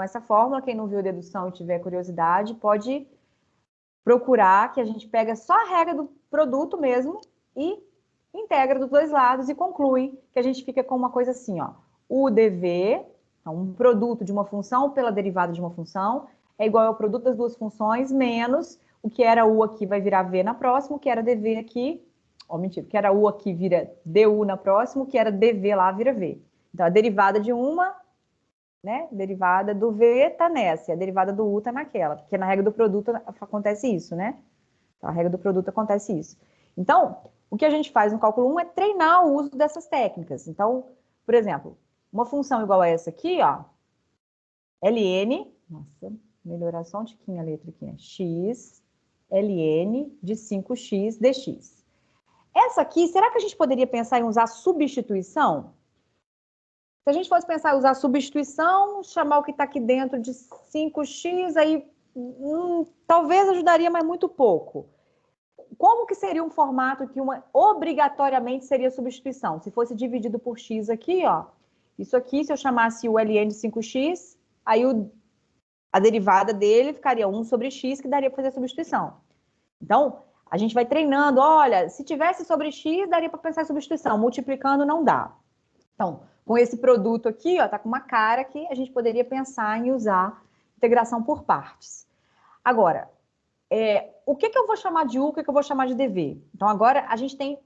essa fórmula, quem não viu dedução e tiver curiosidade, pode procurar, que a gente pega só a regra do produto mesmo e integra dos dois lados e conclui que a gente fica com uma coisa assim, ó. O dv, então, um produto de uma função pela derivada de uma função, é igual ao produto das duas funções, menos o que era u aqui vai virar v na próxima, o que era dv aqui, mentira, o que era u aqui vira du na próxima, o que era dv lá vira v. Então, a derivada de uma, né, derivada do v tá nessa, e a derivada do u tá naquela, porque na regra do produto acontece isso, né? Então, a regra do produto acontece isso. Então, o que a gente faz no cálculo 1 é treinar o uso dessas técnicas. Então, por exemplo, uma função igual a essa aqui, ó, ln, nossa, melhorar só um tiquinho a letra aqui, né? X, ln de 5x dx. Essa aqui, será que a gente poderia pensar em usar substituição? Se a gente fosse pensar em usar substituição, chamar o que está aqui dentro de 5x, aí talvez ajudaria, mas muito pouco. Como que seria um formato que obrigatoriamente seria substituição? Se fosse dividido por x aqui, ó, isso aqui, se eu chamasse o ln de 5x, aí a derivada dele ficaria 1 sobre x, que daria para fazer a substituição. Então, a gente vai treinando, olha, se tivesse sobre x, daria para pensar em substituição, multiplicando não dá. Então, com esse produto aqui, ó, tá com uma cara que a gente poderia pensar em usar integração por partes. Agora, o que eu vou chamar de u, o que eu vou chamar de dv? Então, agora, a gente tem,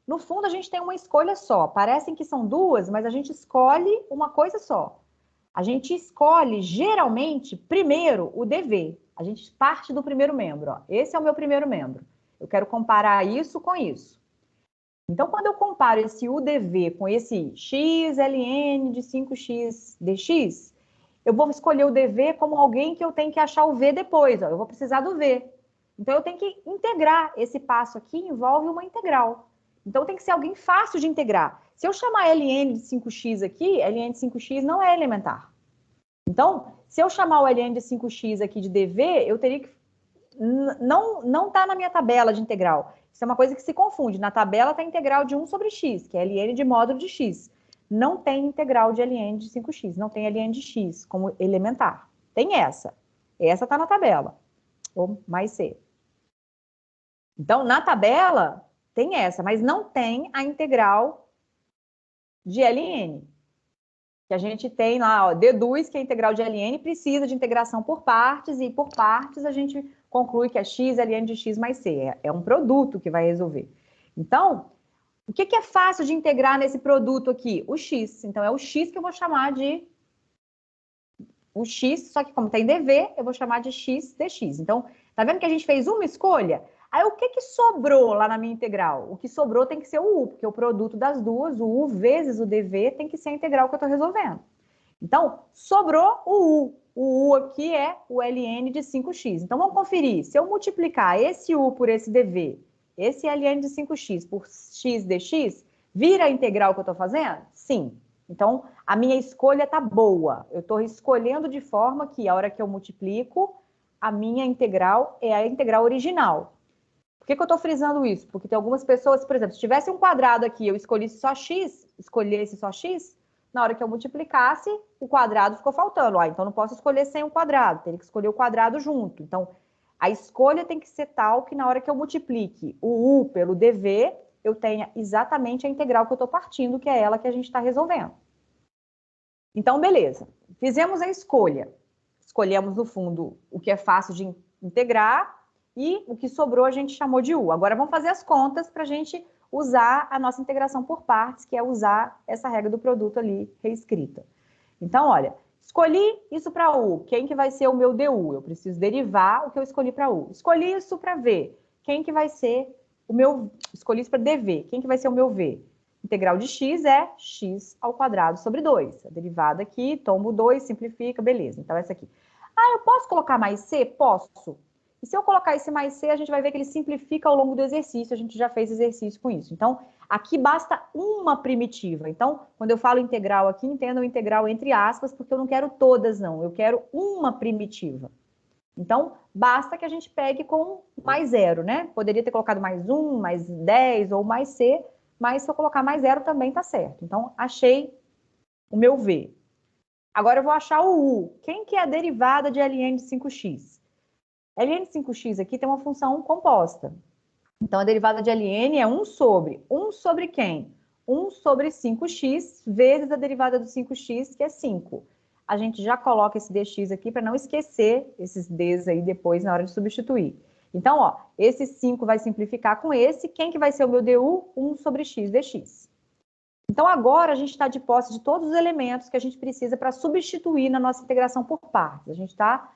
no fundo, a gente tem uma escolha só. Parecem que são duas, mas a gente escolhe uma coisa só. A gente escolhe, geralmente, primeiro o dv. A gente parte do primeiro membro, ó. Esse é o meu primeiro membro. Eu quero comparar isso com isso. Então, quando eu comparo esse UDV com esse x ln de 5x dx, eu vou escolher o dv como alguém que eu tenho que achar o v depois. Ó. Eu vou precisar do v. Então, eu tenho que integrar. Esse passo aqui envolve uma integral. Então, tem que ser alguém fácil de integrar. Se eu chamar ln de 5x aqui, ln de 5x não é elementar. Então, se eu chamar o ln de 5x aqui de dv, eu teria que... Não está na minha tabela de integral. Isso é uma coisa que se confunde. Na tabela está a integral de 1 sobre x, que é ln de módulo de x. Não tem integral de ln de 5x, não tem ln de x como elementar. Tem essa. Essa está na tabela. Ou mais c. Então, na tabela, tem essa, mas não tem a integral de ln. Que a gente tem lá, ó, deduz que a integral de ln precisa de integração por partes, e por partes a gente conclui que é x ln de x mais c. É um produto que vai resolver. Então, o que é fácil de integrar nesse produto aqui? O x. Então, é o x que eu vou chamar de... O x, só que como tem dv, eu vou chamar de x dx. Então, tá vendo que a gente fez uma escolha? Aí, o que sobrou lá na minha integral? O que sobrou tem que ser o u, porque o produto das duas, o u vezes o dv, tem que ser a integral que eu estou resolvendo. Então, sobrou o u. O u aqui é o ln de 5x. Então, vamos conferir. Se eu multiplicar esse u por esse dv, esse ln de 5x por x dx, vira a integral que eu estou fazendo? Sim. Então, a minha escolha está boa. Eu estou escolhendo de forma que, a hora que eu multiplico, a minha integral é a integral original. Por que eu estou frisando isso? Porque tem algumas pessoas, por exemplo, se tivesse um quadrado aqui, eu escolhesse só x, na hora que eu multiplicasse, o quadrado ficou faltando. Então, não posso escolher sem o quadrado, teria que escolher o quadrado junto. Então, a escolha tem que ser tal que na hora que eu multiplique o u pelo dv, eu tenha exatamente a integral que eu estou partindo, que é ela que a gente está resolvendo. Então, beleza. Fizemos a escolha. Escolhemos, no fundo, o que é fácil de integrar, e o que sobrou a gente chamou de u. Agora vamos fazer as contas para a gente usar a nossa integração por partes, que é usar essa regra do produto ali reescrita. Então, olha, escolhi isso para u. Quem que vai ser o meu du? Eu preciso derivar o que eu escolhi para u. Escolhi isso para v. Quem que vai ser o meu... Escolhi isso para dv. Quem que vai ser o meu v? Integral de x é x ao quadrado sobre 2. A derivada aqui, tomo 2, simplifica, beleza. Então, essa aqui. Eu posso colocar mais c? Posso. E se eu colocar esse mais c, a gente vai ver que ele simplifica ao longo do exercício. A gente já fez exercício com isso. Então, aqui basta uma primitiva. Então, quando eu falo integral aqui, entendam integral entre aspas, porque eu não quero todas, não. Eu quero uma primitiva. Então, basta que a gente pegue com mais zero, né? Poderia ter colocado mais 1, mais 10 ou mais c, mas se eu colocar mais zero também tá certo. Então, achei o meu v. Agora eu vou achar o U. Quem que é a derivada de ln de 5x? ln de 5x aqui tem uma função composta. Então, a derivada de ln é 1 sobre quem? 1 sobre 5x vezes a derivada do 5x, que é 5. A gente já coloca esse dx aqui para não esquecer esses d's aí depois na hora de substituir. Então, ó, esse 5 vai simplificar com esse. Quem que vai ser o meu du? 1 sobre x dx. Então, agora a gente está de posse de todos os elementos que a gente precisa para substituir na nossa integração por partes. A gente está...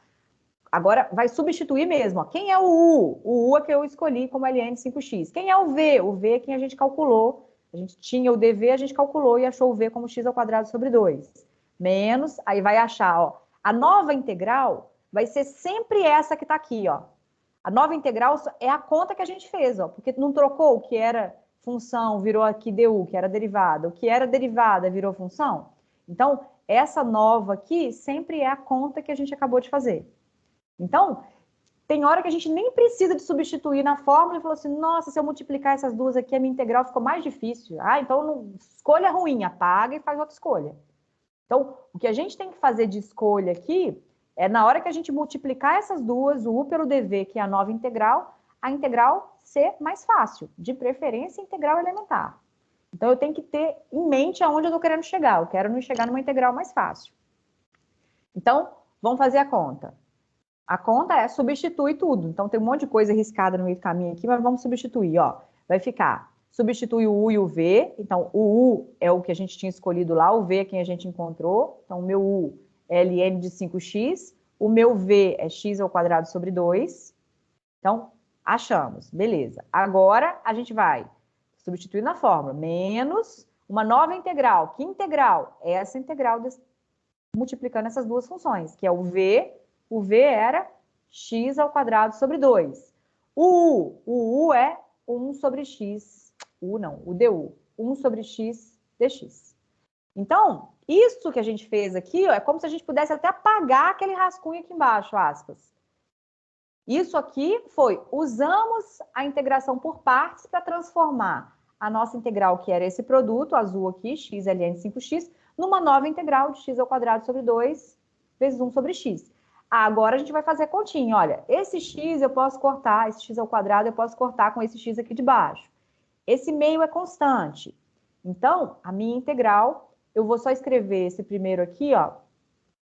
Agora, vai substituir mesmo. Ó. Quem é o U? O U é que eu escolhi como ln de 5x. Quem é o V? O V é quem a gente calculou. A gente tinha o dv, a gente calculou e achou o V como x ao quadrado sobre 2. Menos, aí vai achar, ó. A nova integral vai ser sempre essa que está aqui, ó. A nova integral é a conta que a gente fez, ó. Porque não trocou o que era função, virou aqui du, que era derivada. O que era derivada virou função. Então, essa nova aqui sempre é a conta que a gente acabou de fazer. Então, tem hora que a gente nem precisa de substituir na fórmula e falou assim, nossa, se eu multiplicar essas duas aqui, a minha integral ficou mais difícil. Ah, então não, escolha ruim, apaga e faz outra escolha. Então, o que a gente tem que fazer de escolha aqui é na hora que a gente multiplicar essas duas, o u pelo dv, que é a nova integral, a integral ser mais fácil, de preferência integral elementar. Então, eu tenho que ter em mente aonde eu estou querendo chegar. Eu quero chegar numa integral mais fácil. Então, vamos fazer a conta. A conta é substitui tudo. Então, tem um monte de coisa riscada no meio do caminho aqui, mas vamos substituir, ó. Vai ficar, substitui o U e o V. Então, o U é o que a gente tinha escolhido lá, o V é quem a gente encontrou. Então, o meu U é ln de 5x, o meu V é x ao quadrado sobre 2. Então, achamos, beleza. Agora, a gente vai substituir na fórmula, menos uma nova integral. Que integral? Essa integral multiplicando essas duas funções, que é o V era x ao quadrado sobre 2. O U é 1 sobre x, o du, 1 sobre x dx. Então, isso que a gente fez aqui, ó, é como se a gente pudesse até apagar aquele rascunho aqui embaixo, aspas. Isso aqui foi, usamos a integração por partes para transformar a nossa integral, que era esse produto azul aqui, x ln de 5x, numa nova integral de x ao quadrado sobre 2 vezes 1 sobre x. Agora a gente vai fazer a continha. Olha, esse x eu posso cortar, esse x ao quadrado eu posso cortar com esse x aqui de baixo. Esse meio é constante. Então, a minha integral, eu vou só escrever esse primeiro aqui, ó,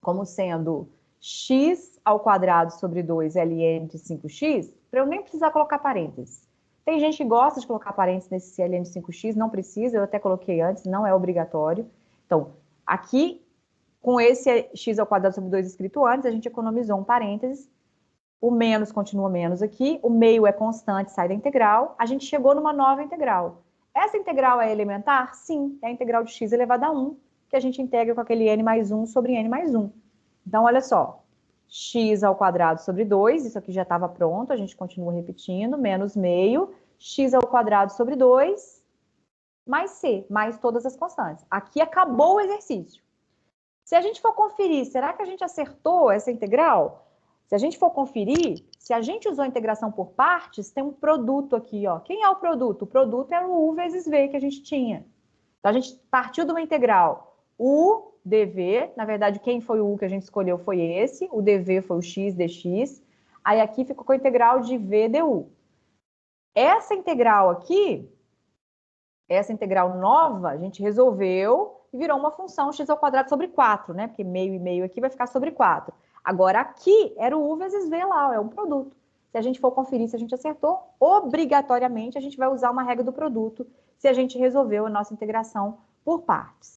como sendo x ao quadrado sobre 2 ln de 5x, para eu nem precisar colocar parênteses. Tem gente que gosta de colocar parênteses nesse ln de 5x, não precisa, eu até coloquei antes, não é obrigatório. Então, aqui, com esse x ao quadrado sobre 2 escrito antes, a gente economizou um parênteses, o menos continua menos aqui, o meio é constante, sai da integral, a gente chegou numa nova integral. Essa integral é elementar? Sim, é a integral de x elevado a 1, que a gente integra com aquele n mais 1 sobre n mais 1. Então, olha só, x ao quadrado sobre 2, isso aqui já estava pronto, a gente continua repetindo, menos meio, x ao quadrado sobre 2, mais c, mais todas as constantes. Aqui acabou o exercício. Se a gente for conferir, será que a gente acertou essa integral? Se a gente for conferir, se a gente usou a integração por partes, tem um produto aqui, ó. Quem é o produto? O produto é o u vezes v que a gente tinha. Então, a gente partiu de uma integral u dv, na verdade, quem foi o u que a gente escolheu foi esse, o dv foi o x dx, aí aqui ficou com a integral de v du. Essa integral aqui, essa integral nova, a gente resolveu e virou uma função x ao quadrado sobre 4, né? Porque meio e meio aqui vai ficar sobre 4. Agora, aqui era o u vezes v lá, é um produto. Se a gente for conferir se a gente acertou, obrigatoriamente a gente vai usar uma regra do produto se a gente resolveu a nossa integração por partes.